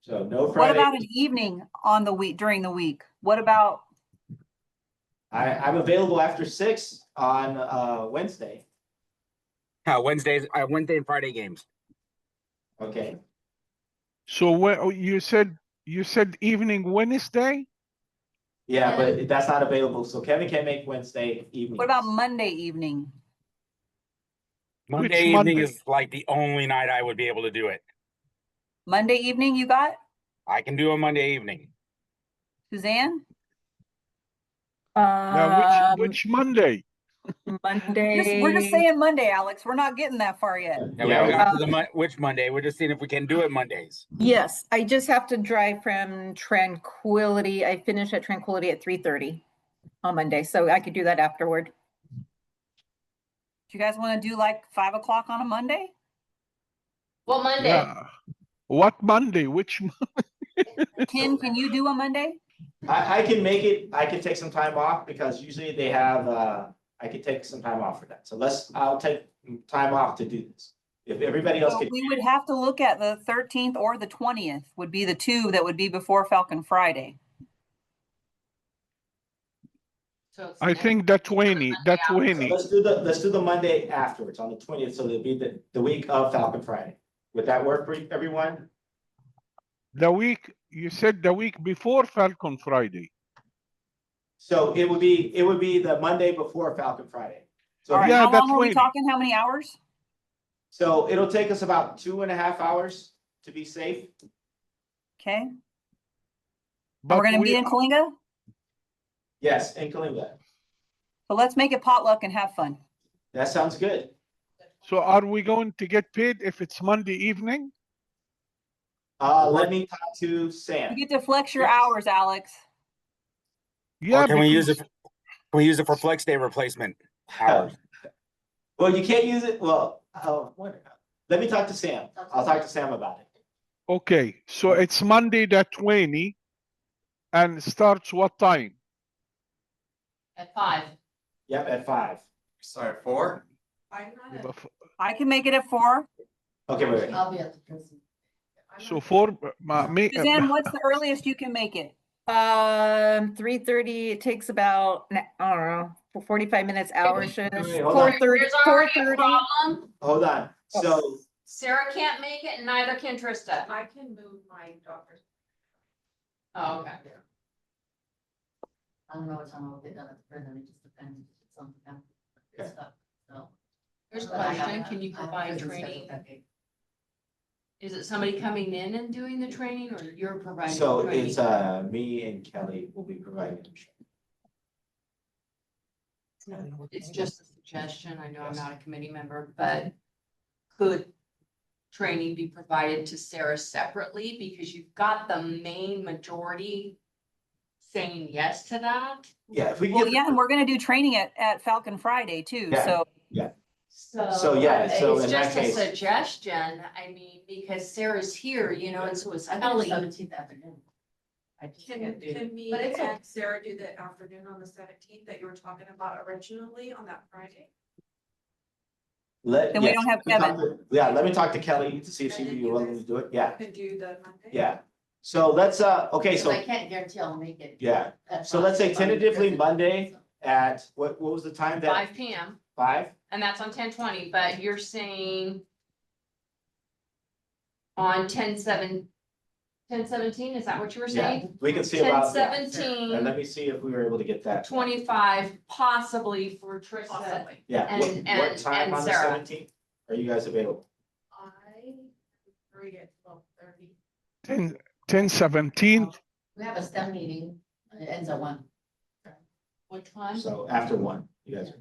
So no What Friday. about an evening on the week, during the week? What about, I'm available after 6 on Wednesday. Wednesday and Friday games. Okay. So what you said evening Wednesday? Yeah, but that's not available. So Kevin can't make Wednesday evening. what about Monday evening? Monday Which evening Monday? is like the only night I would be able to do it. Monday evening you got? I can do a Monday evening. Suzanne? Now, which Monday? Monday. We're just saying Monday, Alex. We're not getting that far yet. Yeah, we haven't got to the which Monday. We're just seeing if we can do it Mondays. Yes, I just have to drive from Tranquility. I finish at Tranquility at 3:30 on Monday, so I could do that afterward. Do you guys want to do like 5 o'clock on a Monday? Well, Monday, Yeah. What Monday? Which? Ken, can you do a Monday? I can make it. I can take some time off because usually they have, I could take some time off for that. So I'll take time off to do this. If everybody else So could, we would have to look at the 13th or the 20th would be the two that would be before Falcon Friday. so it's I think that 20. That so 20. let's do the Monday afterwards on the 20th. So it'll be the week of Falcon Friday. Would that work for everyone? The week you said the week before Falcon Friday. So it would be the Monday before Falcon Friday. So All right, Yeah, how that's long are we 20. talking? How many hours? So it'll take us about 2.5 hours to be safe. Okay. And But we're going to be in Kalinga? Yes, in Kalinga. So let's make it potluck and have fun. That sounds good. so are we going to get paid if it's Monday evening? Let me talk to Sam. You get to flex your Yes. hours, Alex. Yeah, Or can we use it? because Can we use it for flex day replacement hours? Well, you can't use it. Well, let me talk to Sam. I'll talk to Sam about it. okay, so it's Monday the 20 and starts what time? at 5. Yep, at 5. Sorry, 4? I'm not at- I can make it at 4. Okay, wait. I'll be at the prison. I'm So not- 4 Suzanne, what's the earliest you can make it? 3:30, it takes about, I don't know, 45 minutes, hour-ish. wait, hold on. 4:30, There's already a 4:30. problem. Hold on. So, Sarah can't make it and neither can Trista. I can move my doctor's. Oh, okay. I don't know what time I'll get done at the prison, it just depends if it's something else. Okay. Stuff, so. Here's a But I have- question, can you I have provide prison scheduled training? that day. Is it somebody coming in and doing the training or you're providing? so training? it's me and Kelly will be providing. It's just a suggestion. I know I'm not a committee member, but could training be provided to Sarah separately? Because you've got the main majority saying yes to that. Yeah, if we Well, get, yeah, and we're going to do training at Falcon Friday too. Yeah. So So, yeah, so in It's that just a case- suggestion. I mean, because Sarah's here, you know, and so it's I got the Kelly. 17th afternoon. I just Can can't do. me But it's and Sarah do the afternoon on the 17th that you were talking about originally on that Friday? then we yeah, don't have let me Kevin. talk to- Yeah, let me talk to Kelly to see if she'd be willing to do it. Yeah, Could do the Monday? yeah. So let's, okay, Because so, I can't guarantee I'll make it. yeah, at So let's say 5 if I'm in tentatively prison. Monday at, what was the time that, 5 PM, 5? and that's on 10/20, but you're saying on 10/17, is that what you were Yeah, saying? we can see about, yeah. 10/17, And let me see if we were able to get that. 25 possibly for Trista. Possibly. Yeah, and- what time and on the Sarah. 17th? Are you guys available? I free at 12:30. 10/17. We have a STEM meeting, and it ends at 1. Which one? So after 1, you guys.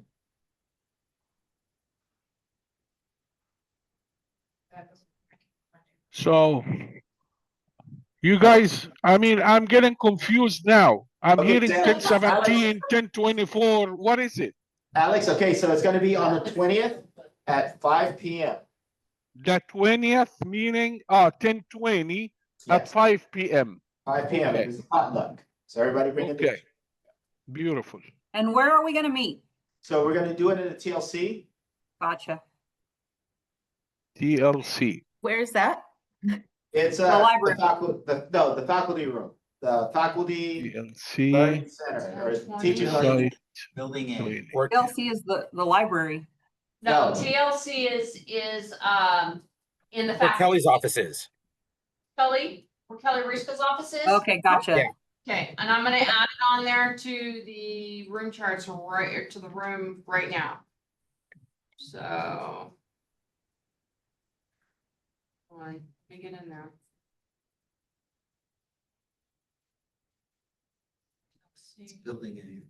So you guys, I mean, I'm getting confused now. I'm Okay, hearing Dan, 1017, 1024. What is it? Alex, okay, so it's gonna be on the 20th at 5 PM. The 20th, meaning 1020 at Yes, 5 p.m. 5 PM. Okay. It was potluck. So everybody bring a dish. Okay. Beautiful. And where are we gonna meet? So we're gonna do it in the TLC. Gotcha. TLC. Where's that? It's The library. the faculty room, the faculty TLC. learning center or 10:20. teaching learning. Site Building A. training. Or LC is the library. No, No. TLC is in the where faculty. Kelly's office is. Kelly, where Kelly Ruska's office is. Okay, gotcha. Yeah. Okay, and I'm gonna add it on there to the room charts right, to the room right now. So. Hold on, let me get in there. It's building A.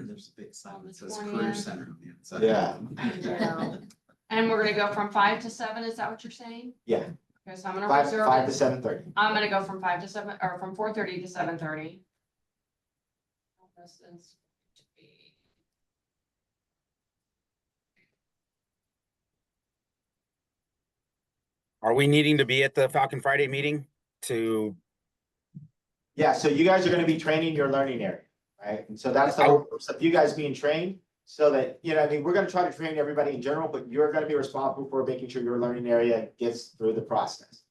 There's a big sign that says On the Career 20th. Center on the inside. Yeah. And we're gonna go from 5 to 7, is that what you're saying? Yeah, Okay, so I'm gonna 5 reserve to it. 7:30. I'm gonna go from 5 to 7, or from 4:30 to 7:30. This is to be. Are we needing to be at the Falcon Friday meeting to, Yeah, so you guys are gonna be training your learning area, right? And so that's the whole purpose of you guys being trained. So that, you know, I mean, we're gonna try to train everybody in general, but you're gonna be responsible for making sure your learning area gets through the process.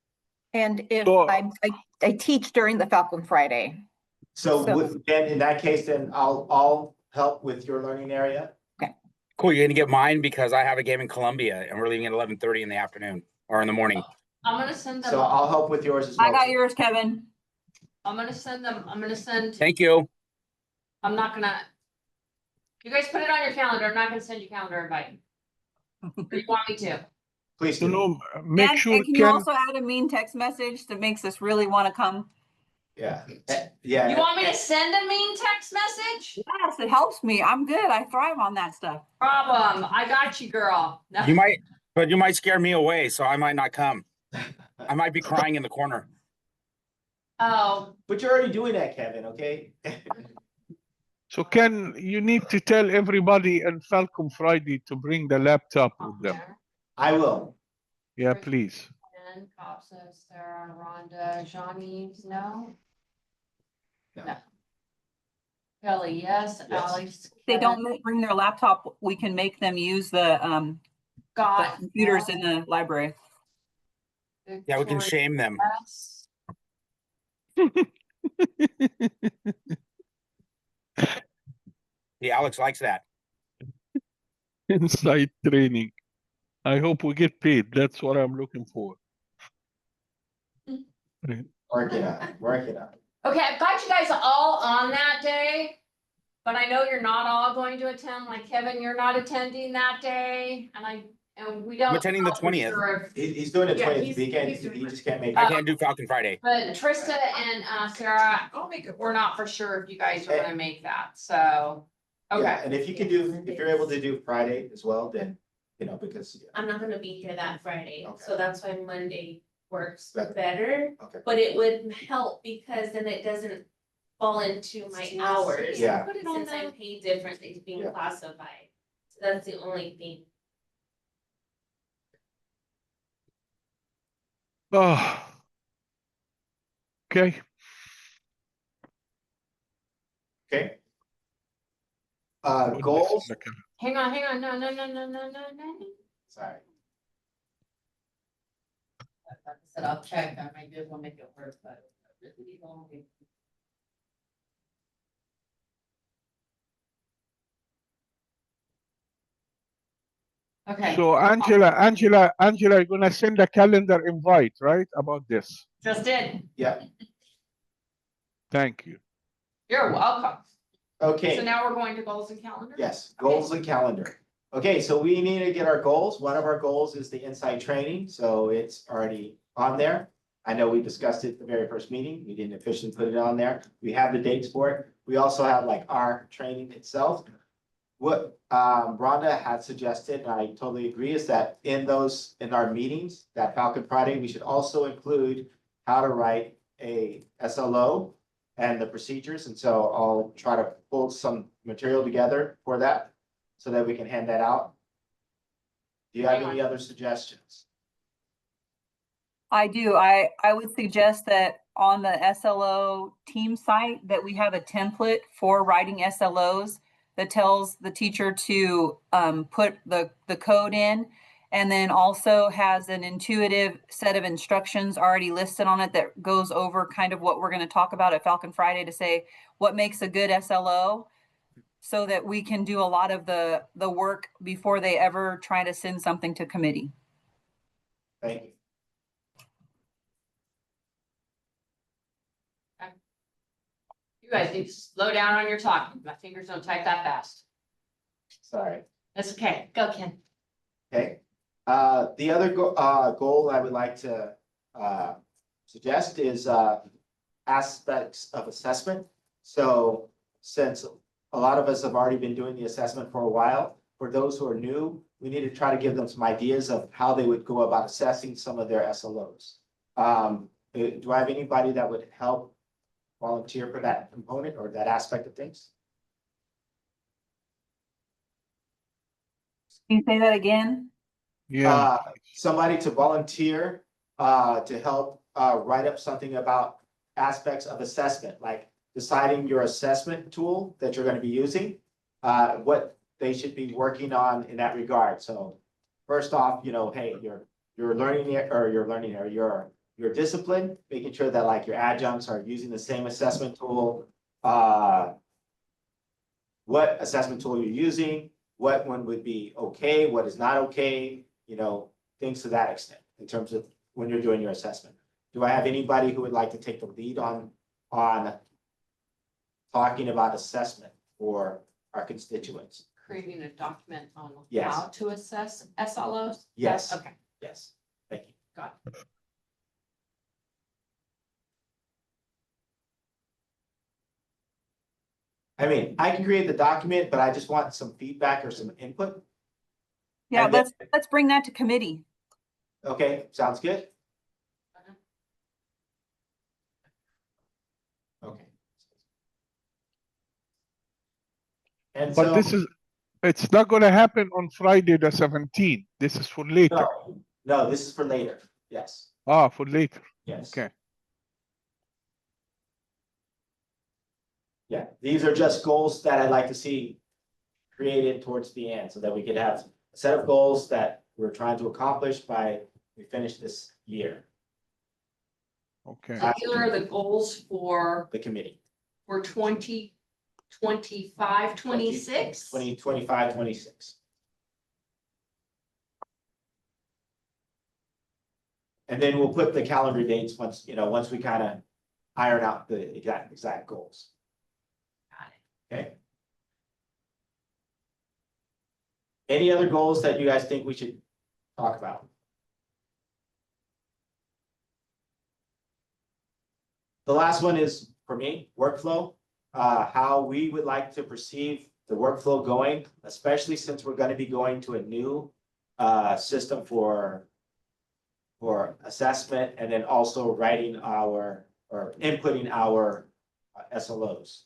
And if So- I teach during the Falcon Friday. So So- then in that case, then I'll help with your learning area. cool, you're gonna get mine because I have a game in Columbia and we're leaving at 11:30 in the afternoon or in the morning. I'm gonna send them. So I'll help with yours as well. I got yours, Kevin. I'm gonna send, Thank you. I'm not gonna. You guys put it on your calendar, I'm not gonna send you calendar invite. Or you want me to? Please You do. know, make And sure can you also add a mean text message that makes us really want to come? Yeah, yeah. You want me to send a mean text message? Yes, it helps me. I'm good. I thrive on that stuff. Problem, I got you, girl. No. You might, but you might scare me away, so I might not come. I might be crying in the corner. Oh, But you're already doing that, Kevin, okay? So Ken, you need to tell everybody on Falcon Friday to bring the laptop with them. I will. Yeah, please. And Copsa, Sarah, Rhonda, Jean-Yves, no? No. Kelly, yes, Yes. Alex. If they Kevin, don't bring their laptop, we can make them use the Scott. computers in the library. Yeah, we can Victoria, shame them. yes. Yeah, Alex likes that. Inside training. I hope we get paid. That's what I'm looking for. Right. Work it out, work it out. Okay, I've got you guys all on that day. But I know you're not all going to attend, like Kevin, you're not attending that day, and we don't. I'm attending the know for 20th. sure if- He's doing it Yeah, 20th he's weekend, doing he it. just can't make I it. can't do Falcon Friday. But Trista and Sarah, I'll make it. we're not for sure if you guys are gonna make that, so, Yeah, okay. and if you can do, if you're able to do Friday as well, then, you know, because, I'm not gonna be here that Friday, Okay. so that's why Monday works That- better. okay. But it would help because then it doesn't fall into my hours. Yeah. Put it on Since I'm the, paid differently, it's being Yeah. classified. So that's the only thing. Oh. Okay. okay? Put this Goals, in the calendar. hang on, no. sorry. I said, I'll check, I might be able to make it work, but. really only- Okay, So Angela, you're gonna send a calendar invite, right? About this. just did, Yeah, Thank you. you're welcome. okay. So now we're going to goals and calendar? Yes, goals and calendar. Okay, so we need to get our goals. One of our goals is the inside training, so it's already on there. I know we discussed it at the very first meeting. We didn't officially put it on there. We have the dates for it. We also have like our training itself. What Rhonda had suggested, and I totally agree, is that in our meetings, that Falcon Friday, we should also include how to write a SLO and the procedures. And so I'll try to pull some material together for that so that we can hand that out. Do you have any other suggestions? I do. I would suggest that on the SLO team site that we have a template for writing SLOs that tells the teacher to put the code in, and then also has an intuitive set of instructions already listed on it that goes over kind of what we're going to talk about at Falcon Friday to say what makes a good SLO, so that we can do a lot of the work before they ever try to send something to committee. Thank you. You guys need to slow down on your talking. My fingers don't type that fast. Sorry. That's okay. Go, Ken. Okay. The other goal I would like to suggest is aspects of assessment. So since a lot of us have already been doing the assessment for a while, for those who are new, we need to try to give them some ideas of how they would go about assessing some of their SLOs. Do I have anybody that would help volunteer for that component or that aspect of things? Can you say that again? Yeah. Somebody to volunteer to help write up something about aspects of assessment, like deciding your assessment tool that you're going to be using, what they should be working on in that regard. So first off, you know, hey, your discipline, making sure that like your adjuncts are using the same assessment tool, what assessment tool you're using, what one would be okay, what is not okay, you know, things to that extent in terms of when you're doing your assessment. Do I have anybody who would like to take the lead on talking about assessment for our constituents? Creating a document on Yes. how to assess SLOs? Yes. Okay, Yes, thank you. got it. I mean, I can create the document, but I just want some feedback or some input. Yeah, And then- let's bring that to committee. Okay, sounds good. Okay. And But so, this is, it's not gonna happen on Friday the 17th. This is for later. no, this is for later. Yes, Ah, for later. yes. Okay. Yeah, these are just goals that I'd like to see created towards the end so that we could have a set of goals that we're trying to accomplish by we finish this year, Okay. So these are the goals for the committee. 2025, 26? 2025, 26. And then we'll put the calendar dates once, you know, once we kind of iron out the exact goals. Got it. Okay. Any other goals that you guys think we should talk about? The last one is for me, workflow, how we would like to perceive the workflow going, especially since we're going to be going to a new system for assessment and then also writing our or inputting our SLOs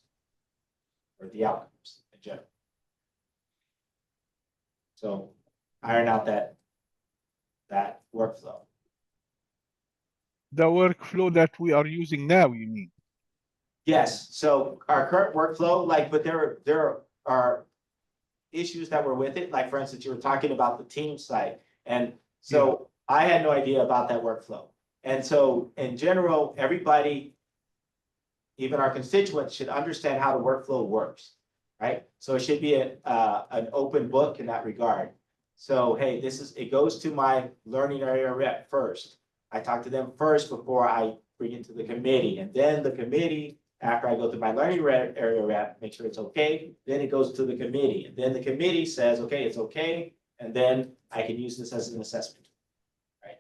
or the outcomes in general. So iron out that workflow. The workflow that we are using now, you mean? Yes, so our current workflow, like, but there are issues that were with it, like for instance, you were talking about the team site. And so I had no idea about that workflow. And so in general, everybody, even our constituents, should understand how the workflow works, right? So it should be an open book in that regard. So, hey, it goes to my learning area rep first. I talk to them first before I bring it to the committee, and then the committee, after I go through my learning area rep, make sure it's okay, then it goes to the committee, and then the committee says, okay, it's okay, and then I can use this as an assessment, right?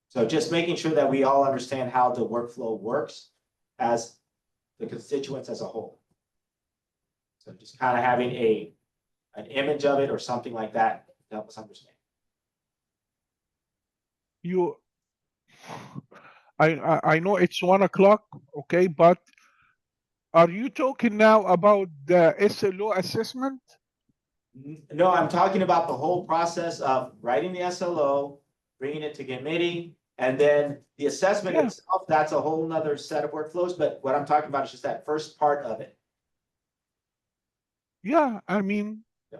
So just making sure that we all understand how the workflow works as the constituents as a whole. So just kind of having an image of it or something like that to help us understand. I know it's 1 o'clock, okay, but Are you talking now about the SLO assessment? No, I'm talking about the whole process of writing the SLO, bringing it to committee, and then the assessment Yeah. itself, that's a whole nother set of workflows, but what I'm talking about is just that first part of it. Yeah, I mean, Yeah.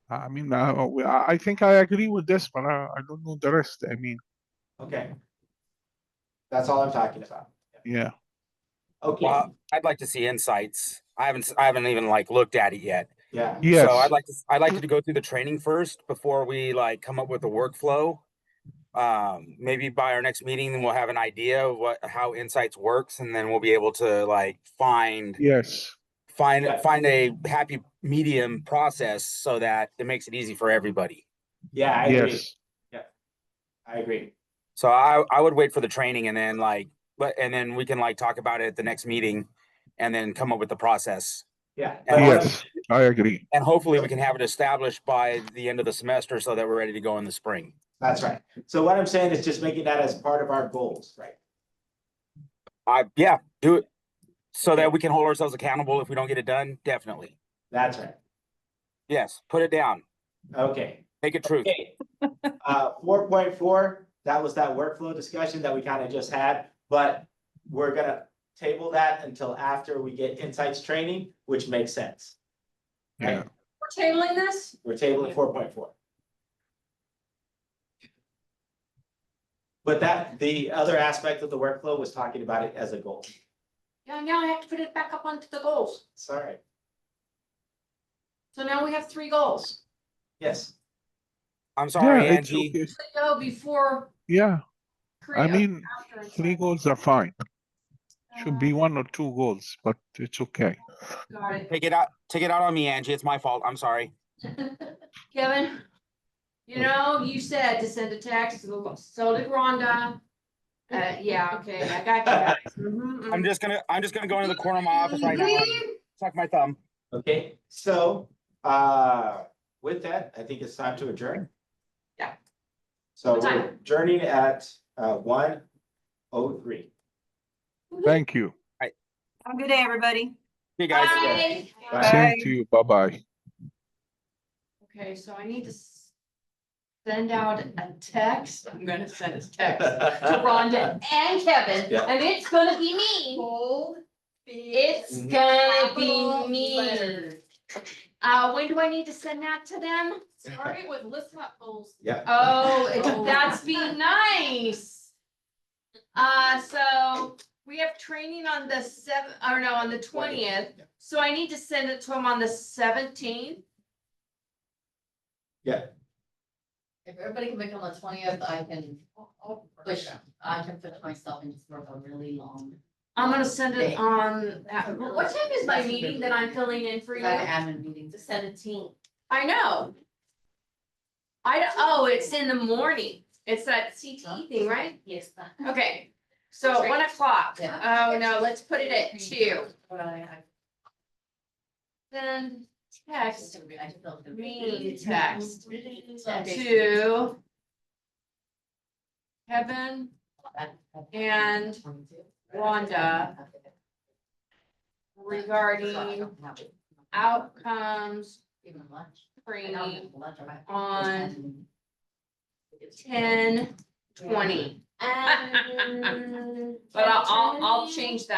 I think I agree with this, but I don't know the rest. I mean, Okay. That's all I'm talking about. yeah. Okay, Well, I'd like to see insights. I haven't even like looked at it yet. yeah, Yes. So I'd like to go through the training first before we like come up with a workflow. Maybe by our next meeting, then we'll have an idea of how insights works, and then we'll be able to like find Yes. a happy medium process so that it makes it easy for everybody. yeah, I agree. Yes. Yeah, I agree. So I would wait for the training and then and then we can like talk about it at the next meeting and then come up with the process. Yeah. And but- Yes, I agree. And hopefully we can have it established by the end of the semester so that we're ready to go in the spring. That's right. So what I'm saying is just making that as part of our goals, right? Yeah, do it so that we can hold ourselves accountable if we don't get it done. Definitely. That's right. Yes, put it down. Okay. Make it truth. Okay. 4.4, that was that workflow discussion that we kind of just had, but we're gonna table that until after we get insights training, which makes sense. Right? Yeah. We're tabling this? We're tabling 4.4. But the other aspect of the workflow was talking about it as a goal. Yeah, now I have to put it back up onto the goals. Sorry. So now we have 3 goals. Yes. I'm sorry, Yeah, it's Angie. okay. Go before. Yeah, I create mean, after and 3 so goals are fine. Should on. be 1 or 2 goals, but it's okay. Got it. Take it out on me, Angie. It's my fault. I'm sorry. Kevin, you know, you said to send a text, so did Rhonda. Yeah, okay, I got you guys. Mhm, I'm mhm. just gonna go into the corner of my office right now and suck my thumb. Okay, so with that, I think it's time to adjourn. Yeah. So What time? we're adjourning at 1:03. Thank you. Have a good day, everybody. Hey, guys. Bye. Bye. Same to you. Bye-bye. Okay, so I need to send out a text. I'm gonna send a text to Rhonda and Kevin, Yeah. and it's gonna be me. Bold. It's Mhm. gonna be Capital me. letters. When do I need to send that to them? Starting with list not goals. Yeah. Oh, that's be nice. So we have training on the on the 20th. So I need to send it to them on the 17th. Yeah. If everybody can make it on the 20th, I can push myself and just work a really long. I'm gonna send it on, what time is my meeting that I'm filling in for you? I have an admin meeting, The 17th. I know. Oh, it's in the morning. It's that CTE thing, right? Yes. Okay, so 1 o'clock. Yeah. Oh, no, let's put it at 2. I Then text felt the me text Okay. to Kevin and Rhonda regarding outcomes Even lunch. training Lunch, on 10/20. And. But I'll change that.